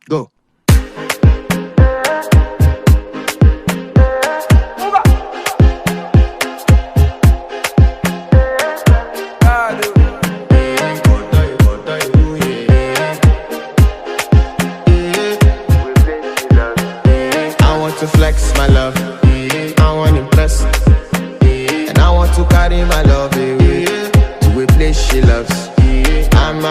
Go. I want to flex my love. I want to impress. And I want to carry my love away to a place she loves. I'm